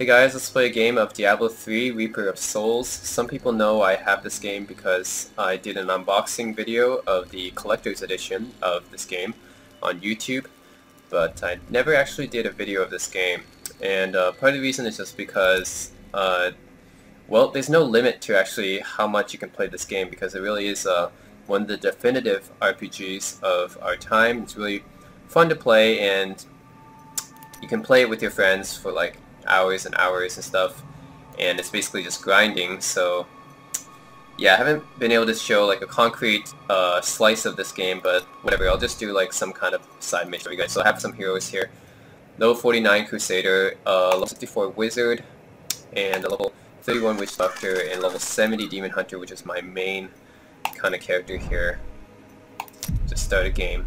Hey guys, let's play a game of Diablo 3 Reaper of Souls. Some people know I have this game because I did an unboxing video of the collector's edition of this game on YouTube, but I never actually did a video of this game. And part of the reason is just because, well, there's no limit to actually how much you can play this game because it really is one of the definitive RPGs of our time. It's really fun to play, and you can play it with your friends for like hours and hours and stuff, and it's basically just grinding. So yeah, I haven't been able to show like a concrete slice of this game, but whatever, I'll just do like some kind of side mission for you guys. So I have some heroes here: level 49 Crusader, level 64 Wizard, and a level 31 Witch Doctor, and level 70 Demon Hunter, which is my main kind of character here to start a game.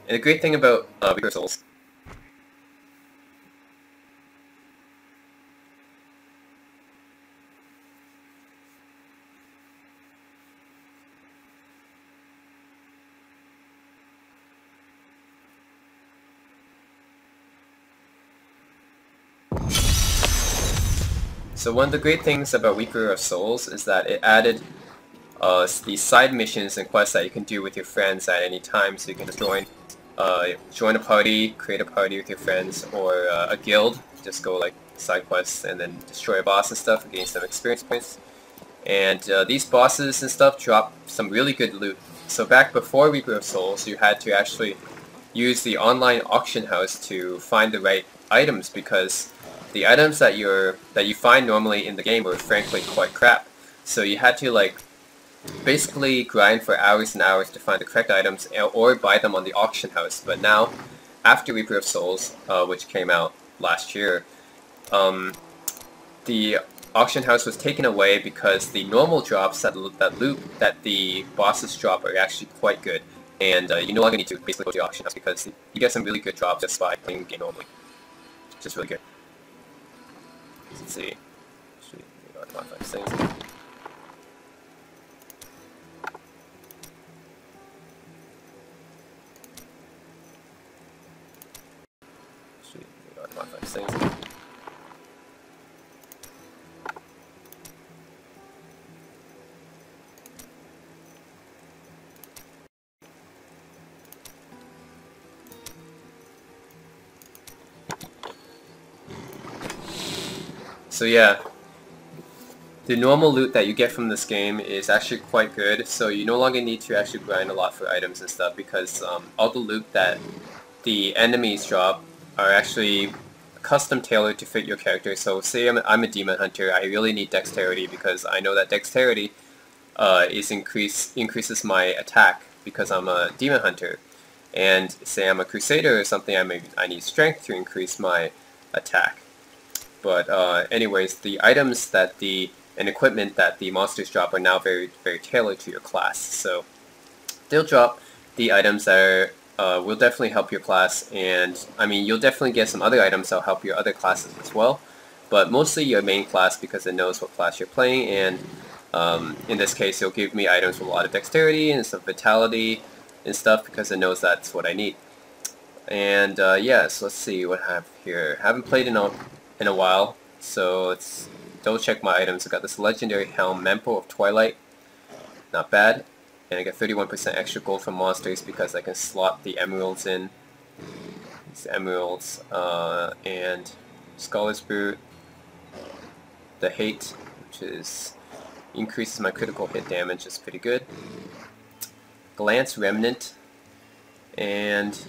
And the great thing about Reaper of Souls, so one of the great things about Reaper of Souls is that it added these side missions and quests that you can do with your friends at any time. So you can just join a party, create a party with your friends, or a guild, just go like side quests and then destroy a boss and stuff and gain some experience points. And these bosses and stuff drop some really good loot. So back before Reaper of Souls, you had to actually use the online auction house to find the right items, because the items that you find normally in the game were frankly quite crap. So you had to like basically grind for hours and hours to find the correct items or buy them on the auction house. But now, after Reaper of Souls, which came out last year, the auction house was taken away because the normal drops that the bosses drop are actually quite good, and you no longer need to basically go to the auction house because you get some really good drops just by playing the game normally. It's just really good. Let's see. Modify things. Modify things. So yeah, the normal loot that you get from this game is actually quite good, so you no longer need to actually grind a lot for items and stuff, because all the loot that the enemies drop are actually custom tailored to fit your character. So say I'm a Demon Hunter, I really need Dexterity because I know that Dexterity increases my attack because I'm a Demon Hunter. And say I'm a Crusader or something, I need Strength to increase my attack. But anyways, the items and equipment that the monsters drop are now very, very tailored to your class. So they'll drop the items that will definitely help your class, and I mean, you'll definitely get some other items that'll help your other classes as well, but mostly your main class because it knows what class you're playing. And in this case, it'll give me items with a lot of dexterity and some vitality and stuff because it knows that's what I need. And yeah, so let's see what I have here. I haven't played in a while, so let's double check my items. I got this legendary helm, Mempo of Twilight, not bad, and I get 31% extra gold from monsters because I can slot the emeralds in. These emeralds, and Scholar's Boot, the Hate, which increases my critical hit damage, is pretty good. Glance Remnant, and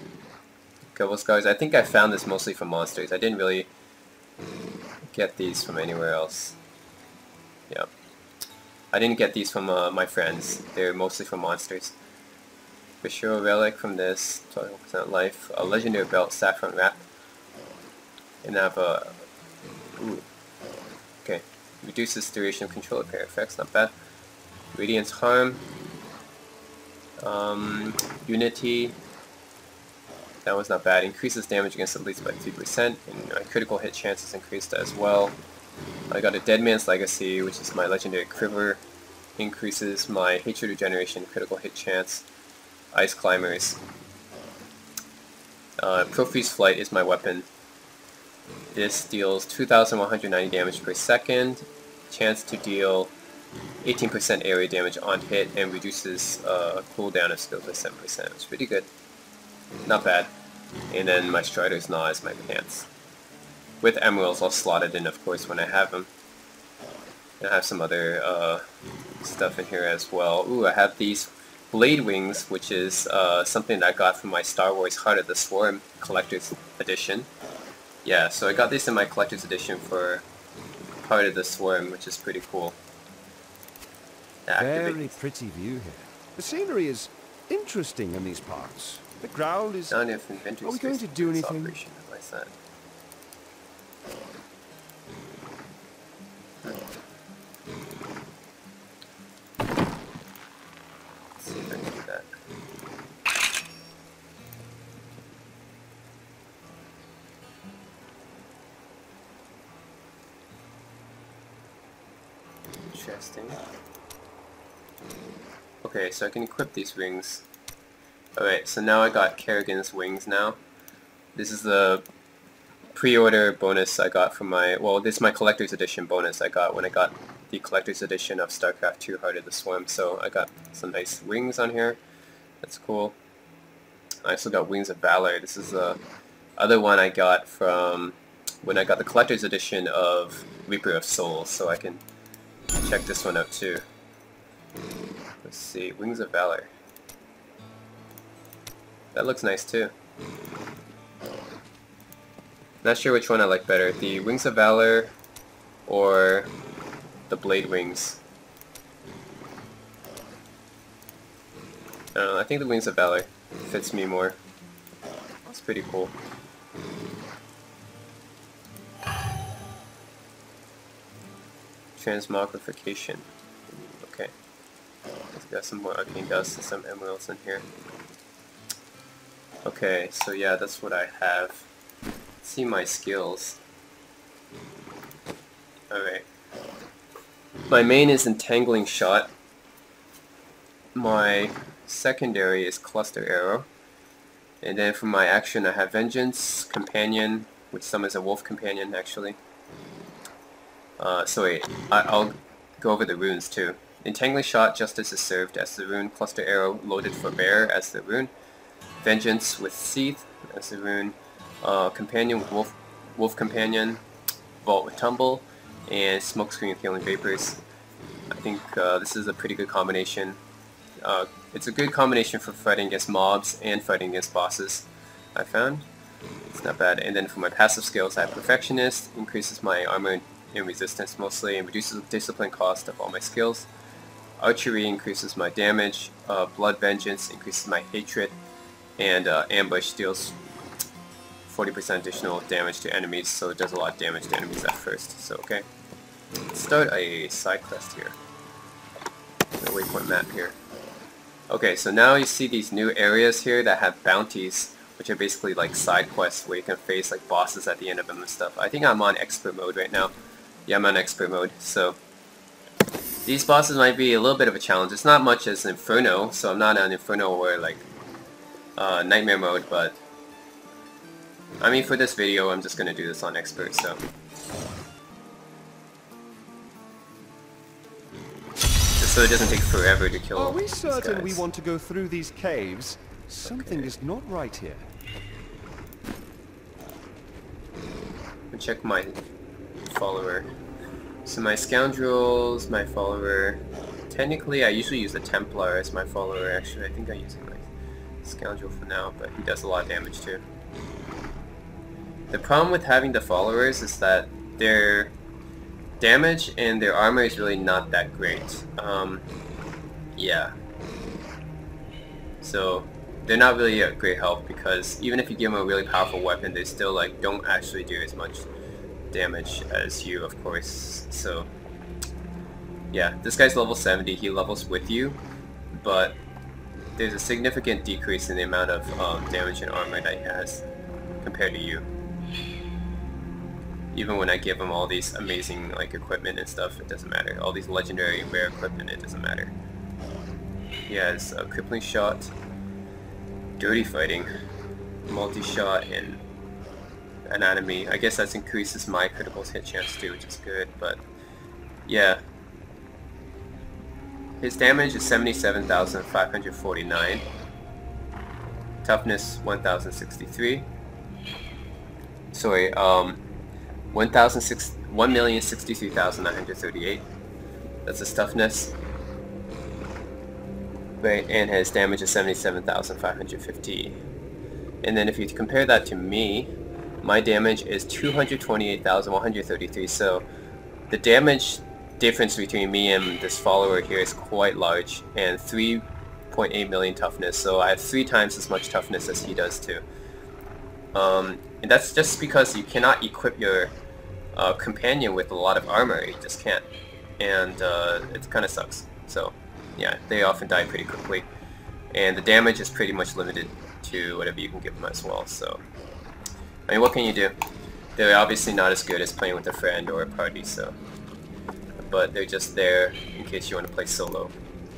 Couple Scars. I think I found this mostly from monsters. I didn't really get these from anywhere else. Yeah, I didn't get these from my friends. They're mostly from monsters. Bashiro Relic from this, 12% life. A legendary belt, Saffron Wrap. And I have a... Ooh. Okay. Reduces duration of control repair effects, not bad. Radiance Harm. Unity. That was not bad. Increases damage against elites by 3%, and my critical hit chance is increased as well. I got a Dead Man's Legacy, which is my legendary quiver. Increases my hatred regeneration, critical hit chance. Ice Climbers. Profuse Flight is my weapon. This deals 2,190 damage per second, chance to deal 18% area damage on hit, and reduces cooldown of skills by 7%. It's pretty good. Not bad. And then my Strider's Gnaw is my pants. With emeralds all slotted in, of course, when I have them. And I have some other stuff in here as well. Ooh, I have these Blade Wings, which is something that I got from my Star Wars Heart of the Swarm Collector's Edition. Yeah, so I got this in my Collector's Edition for Heart of the Swarm, which is pretty cool. Very pretty view here. The scenery is interesting in these parts. The ground is... Are we going to do anything? Why is that? Let's see if I can do that. Interesting. Okay, so I can equip these wings. Alright, so now I got Kerrigan's wings now. This is the pre-order bonus I got from my... Well, this is my Collector's Edition bonus I got when I got the Collector's Edition of StarCraft 2 Heart of the Swarm. So I got some nice wings on here. That's cool. I also got Wings of Valor. This is the other one I got from when I got the Collector's Edition of Reaper of Souls. So I can check this one out too. Let's see, Wings of Valor. That looks nice too. Not sure which one I like better, the Wings of Valor or the Blade Wings. I don't know, I think the Wings of Valor fits me more. It's pretty cool. Transmogrification. Okay. Let's got some more arcane dust and some emeralds in here. Okay, so yeah, that's what I have. Let's see my skills. Alright. My main is Entangling Shot. My secondary is Cluster Arrow. And then for my action I have Vengeance, Companion, which summons a wolf companion actually. So wait, I'll go over the runes too. Entangling Shot, Justice is served as the rune. Cluster Arrow, Loaded for Bear as the rune. Vengeance with Seath as the rune. Companion with Wolf Companion. Vault with Tumble. And Smokescreen with Healing Vapors. I think this is a pretty good combination. It's a good combination for fighting against mobs and fighting against bosses, I found. It's not bad. And then for my passive skills I have Perfectionist, increases my armor and resistance mostly, and reduces the discipline cost of all my skills. Archery increases my damage. Blood Vengeance increases my hatred. And Ambush deals 40% additional damage to enemies, so it does a lot of damage to enemies at first. So okay. Let's start a side quest here. The waypoint map here. Okay, so now you see these new areas here that have bounties, which are basically like side quests where you can face like bosses at the end of them and stuff. I think I'm on expert mode right now. Yeah, I'm on expert mode, so these bosses might be a little bit of a challenge. It's not much as Inferno, so I'm not on Inferno or like Nightmare mode, but I mean for this video I'm just gonna do this on expert, so just so it doesn't take forever to kill. Are we certain we want to go through these caves? Something is not right here. I'll check my follower. So my scoundrels, my follower. Technically I usually use a Templar as my follower actually. I think I use my scoundrel for now, but he does a lot of damage too. The problem with having the followers is that their damage and their armor is really not that great. Yeah. So they're not really a great help because even if you give them a really powerful weapon, they still like don't actually do as much damage as you, of course. So yeah, this guy's level 70. He levels with you, but there's a significant decrease in the amount of damage and armor that he has compared to you. Even when I give him all these amazing like equipment and stuff, it doesn't matter. All these legendary rare equipment, it doesn't matter. He has a Crippling Shot, Dirty Fighting, Multi-Shot, and an enemy. I guess that increases my critical hit chance too, which is good, but yeah. His damage is 77,549. Toughness 1,063. Sorry, 1,063,938. That's his toughness. Right, and his damage is 77,550. And then if you compare that to me, my damage is 228,133. So the damage difference between me and this follower here is quite large, and 3.8 million toughness. So I have 3 times as much toughness as he does too. And that's just because you cannot equip your companion with a lot of armor. You just can't, and it kind of sucks. So yeah, they often die pretty quickly, and the damage is pretty much limited to whatever you can give them as well. So I mean, what can you do? They're obviously not as good as playing with a friend or a party, so, but they're just there in case you want to play solo.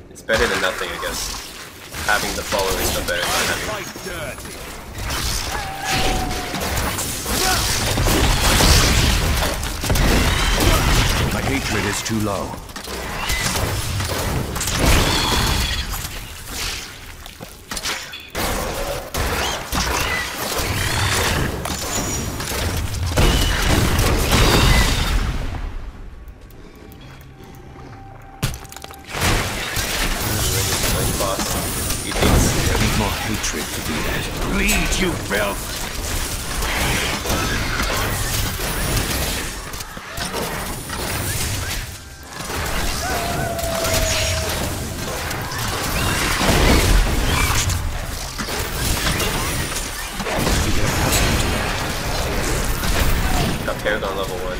It's better than nothing, I guess. Having the follower is still better than not having. My hatred is too low. Hatred to be that. Bleed, you filth! Got Paragon level 1.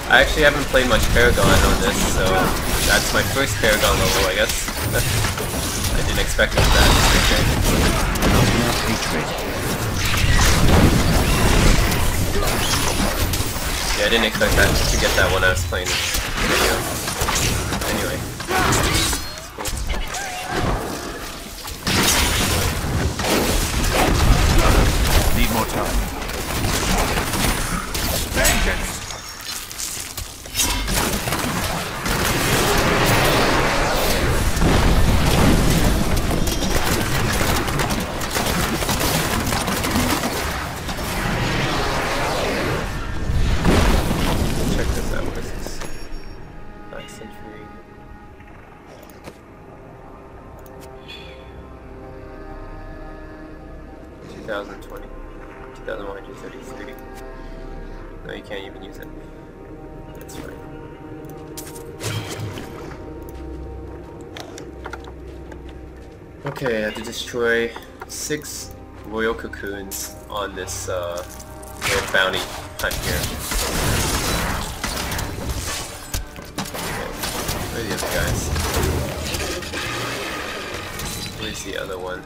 I actually haven't played much Paragon on this, so that's my first Paragon level, I guess. I didn't expect that. Okay. Yeah, I didn't expect that to get that when I was playing this video. Anyway. Cool. Need more time. Vengeance! Check this out. What is this? 9th century. $2,020. 2,133. No, you can't even use it. That's fine. Okay, I have to destroy 6 royal cocoons on this bounty hunt here. Okay, where are the other guys? Where's the other one?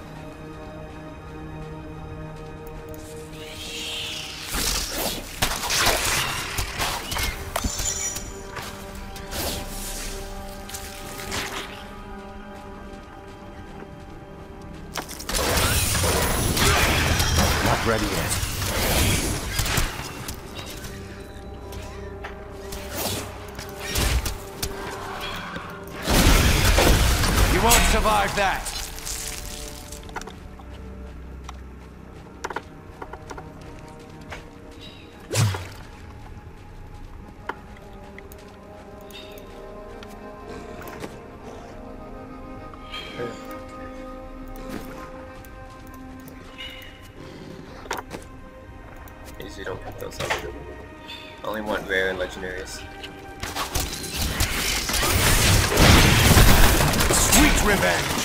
Ready yet. You won't survive that! Usually don't pick those up. I only want rare and legendaries. Sweet revenge!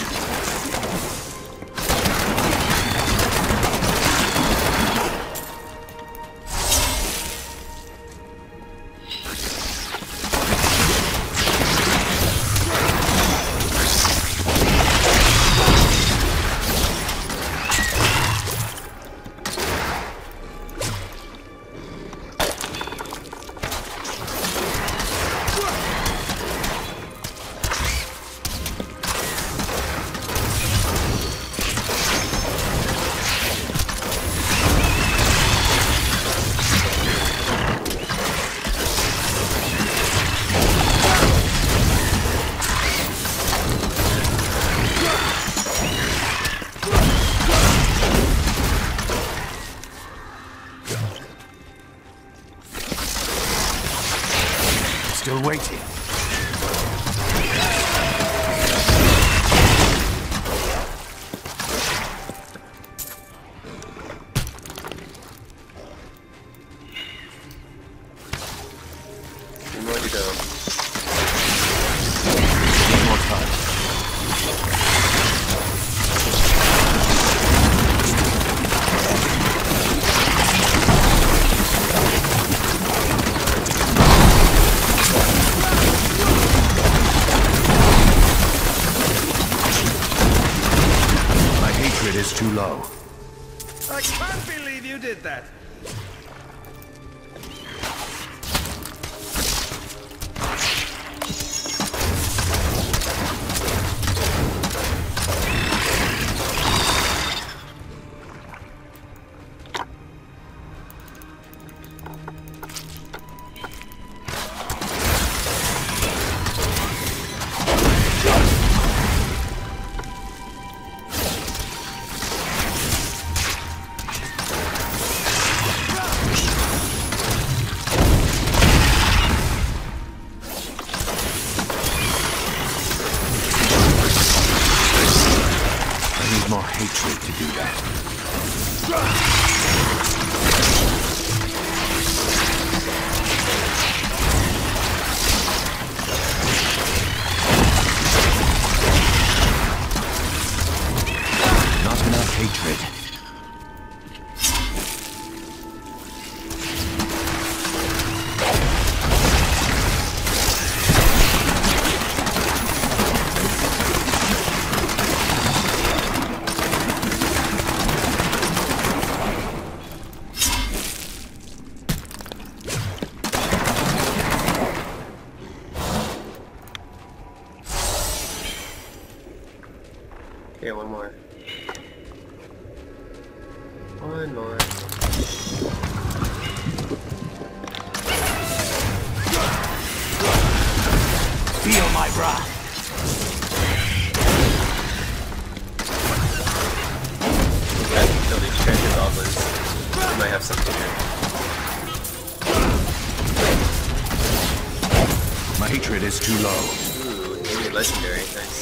still waiting. Two more to go. One more time. My hatred is too low. I can't believe you did that. More hatred to do that. Not enough hatred. Okay, one more. One more. Feel my wrath. I can kill these treasure goblins. I might have something here. My hatred is too low. Ooh, maybe legendary. Nice.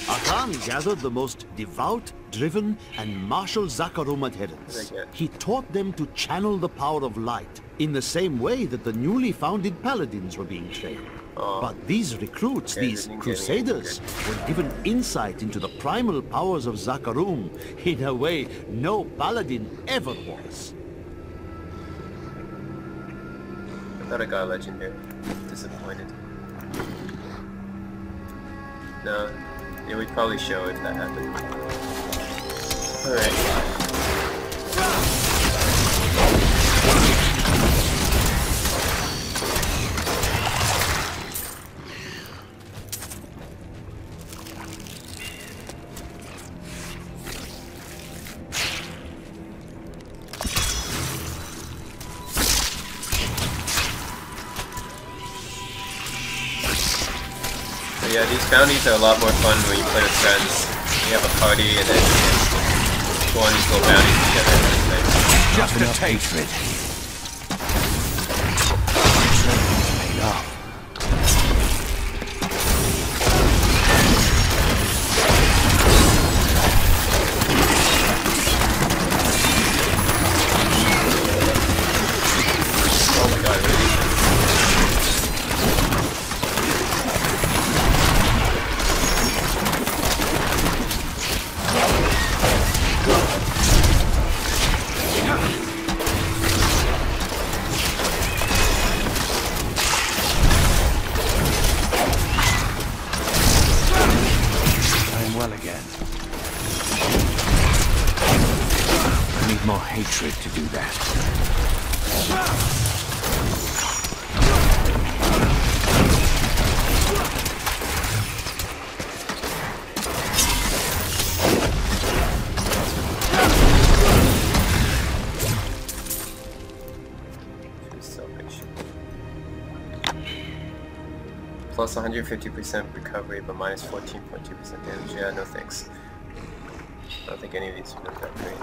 Akan gathered the most devout, driven, and martial Zakarum adherents. He taught them to channel the power of light in the same way that the newly founded paladins were being trained. But these recruits, these crusaders, were given insight into the primal powers of Zakarum in a way no paladin ever was. I thought I got a legendary. Disappointed. No. It would probably show if that happened. Alright. But yeah, these bounties are a lot more fun when you play with friends. You have a party and then you can go on these little bounties together. Nice. Just a taste of it. Paid off. Oh my god, really? Well again. I need more hatred to do that. plus 150% recovery, but minus 14.2% damage. Yeah, no thanks. I don't think any of these would look that great.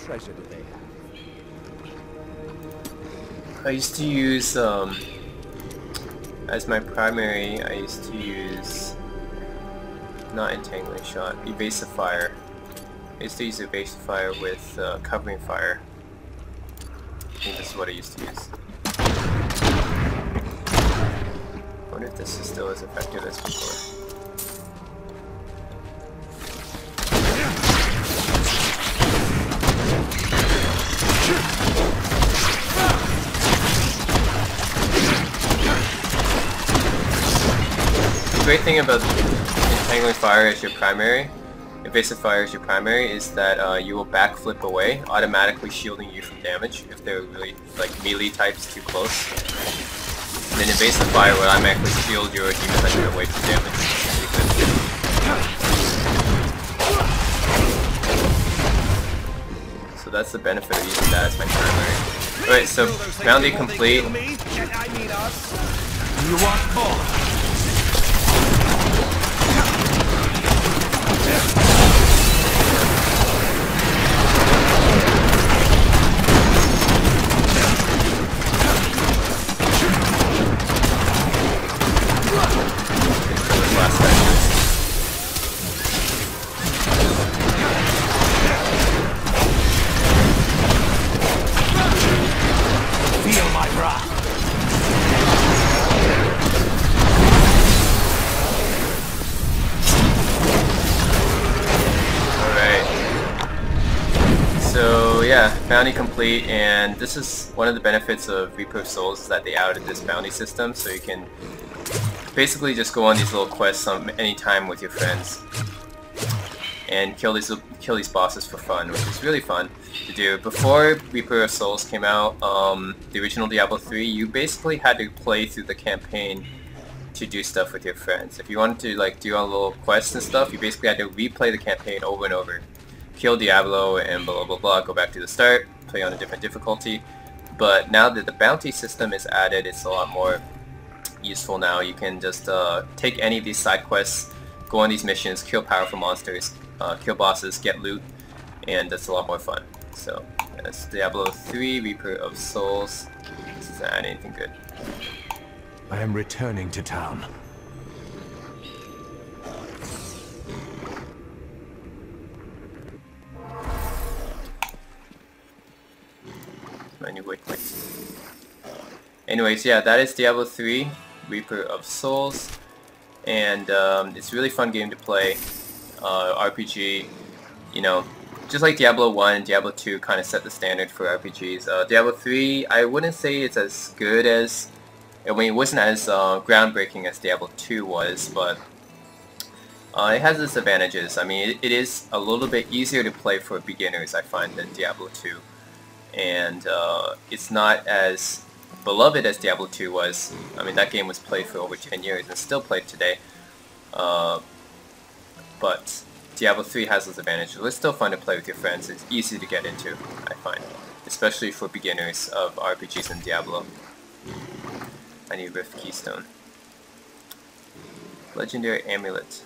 Treasure do they have? I used to use, as my primary, I used to use, not entangling shot, evasive fire. I used to use evasive fire with covering fire. I think this is what I used to use. I wonder if this is still as effective as before. The great thing about entangling fire as your primary, evasive fire as your primary, is that you will backflip away, automatically shielding you from damage if they're really like melee types too close. And then evasive fire will automatically shield your demon hunter away from damage. So that's the benefit of using that as my primary. Alright, so bounty complete. You want more? Feel my wrath. So yeah, bounty complete, and this is one of the benefits of Reaper of Souls, is that they added this bounty system, so you can basically just go on these little quests any time with your friends and kill these bosses for fun, which is really fun to do. Before Reaper of Souls came out, the original Diablo 3, you basically had to play through the campaign to do stuff with your friends. If you wanted to like do a little quests and stuff, you basically had to replay the campaign over and over. Kill Diablo and blah blah blah, go back to the start, play on a different difficulty. But now that the bounty system is added, it's a lot more useful now. You can just take any of these side quests, go on these missions, kill powerful monsters, kill bosses, get loot, and that's a lot more fun. So that's Diablo 3, Reaper of Souls. This doesn't add anything good. I am returning to town. My new waypoint. Anyways, yeah, that is Diablo 3, Reaper of Souls, and it's a really fun game to play. RPG, you know, just like Diablo 1 and Diablo 2 kind of set the standard for RPGs. Diablo 3, I wouldn't say it's as good as, I mean, it wasn't as groundbreaking as Diablo 2 was, but it has its advantages. I mean, it is a little bit easier to play for beginners, I find, than Diablo 2. And it's not as beloved as Diablo 2 was. I mean, that game was played for over 10 years and still played today. But Diablo 3 has those advantages. It's still fun to play with your friends. It's easy to get into, I find. Especially for beginners of RPGs in Diablo. I need Rift Keystone. Legendary Amulet.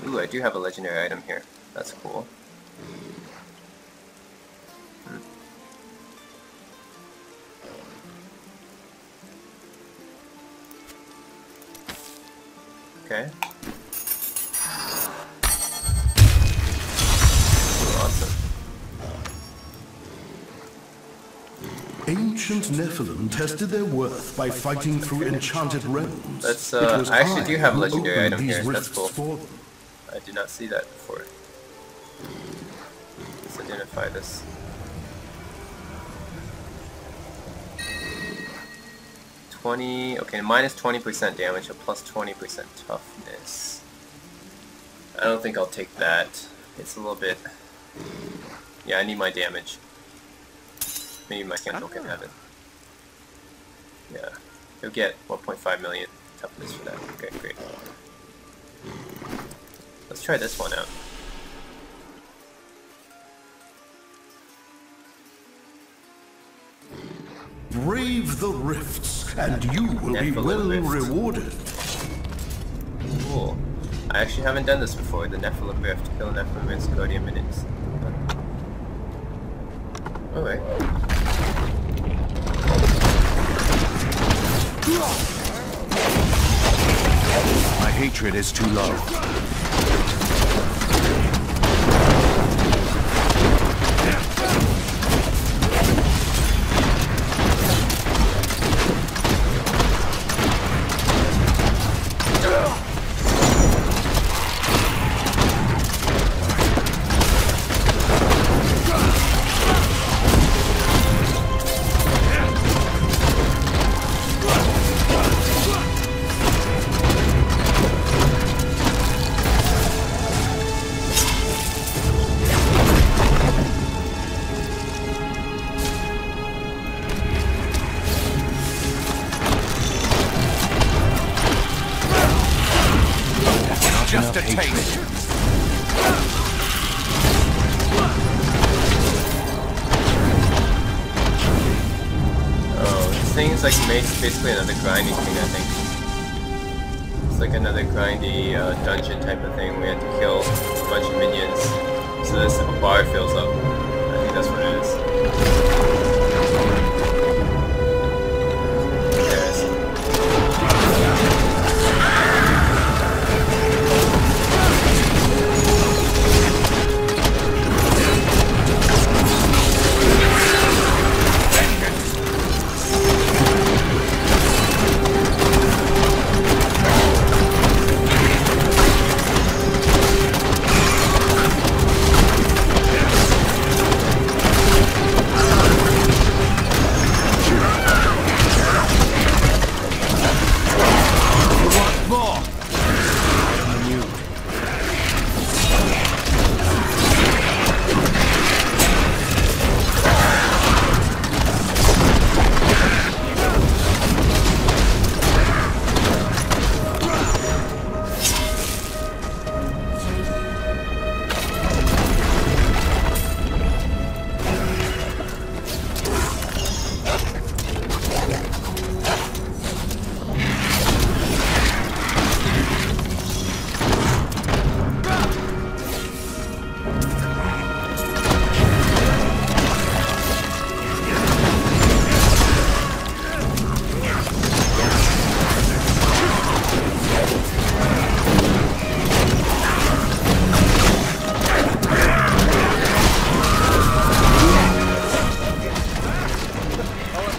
Ooh, I do have a legendary item here. That's cool. Okay. Awesome. Ancient Nephilim tested their worth by fighting through enchanted realms. That's I actually do have a legendary item here. That's cool. I did not see that before. Let's identify this. 20. Okay, minus 20% damage, a plus 20% toughness. I don't think I'll take that. It's a little bit. Yeah, I need my damage. Maybe my candle can have it. Yeah, you'll get 1.5 million toughness for that. Okay, great. Let's try this one out. Brave the rifts, and you will be well rewarded. Cool. I actually haven't done this before. The Nephilim Rift. Kill Nephilim in Scotia minutes. Alright. My hatred is too low. Just a taste. Oh, this thing is like basically another grinding thing, I think. It's like another grindy dungeon type of thing. We had to kill a bunch of minions, so this bar fills up. I think that's what it is. There it is.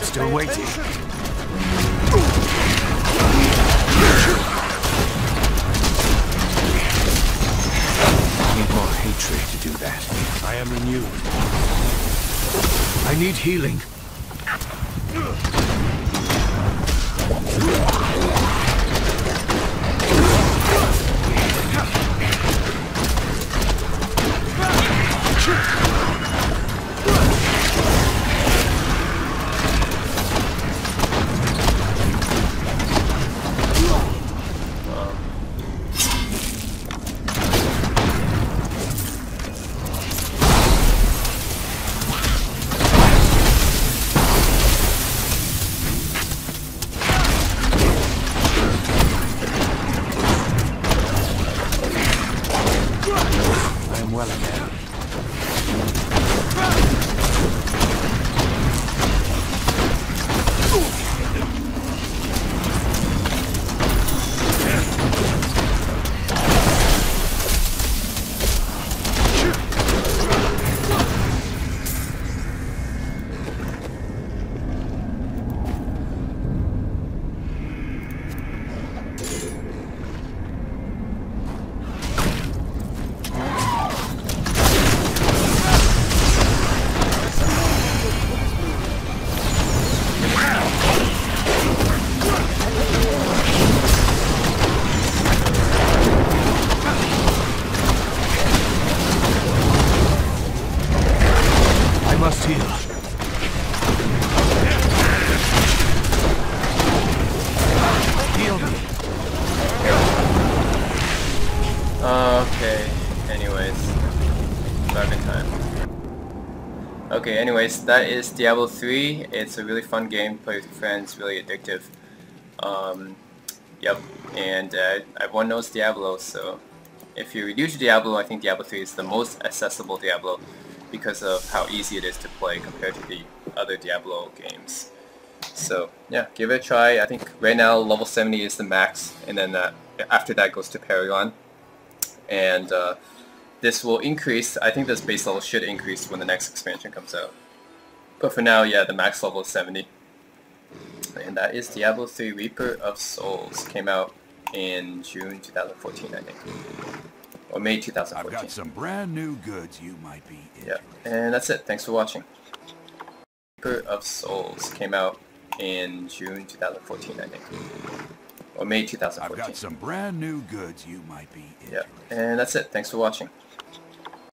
Still waiting. Need more hatred to do that. I am renewed. I need healing. Okay, anyways, that is Diablo 3. It's a really fun game, play with your friends, really addictive. Yep, and everyone knows Diablo, so if you're new to Diablo, I think Diablo 3 is the most accessible Diablo because of how easy it is to play compared to the other Diablo games. So yeah, give it a try. I think right now level 70 is the max, and then after that goes to Paragon. And this will increase. I think this base level should increase when the next expansion comes out. But for now, yeah, the max level is 70. And that is Diablo 3 Reaper of Souls. Came out in June 2014, I think. Or May 2014. I've got some brand new goods you might be interested in. And that's it. Thanks for watching. Reaper of Souls came out in June 2014, I think. Or May 2014. I've got some brand new goods you might be interested in. And that's it. Thanks for watching.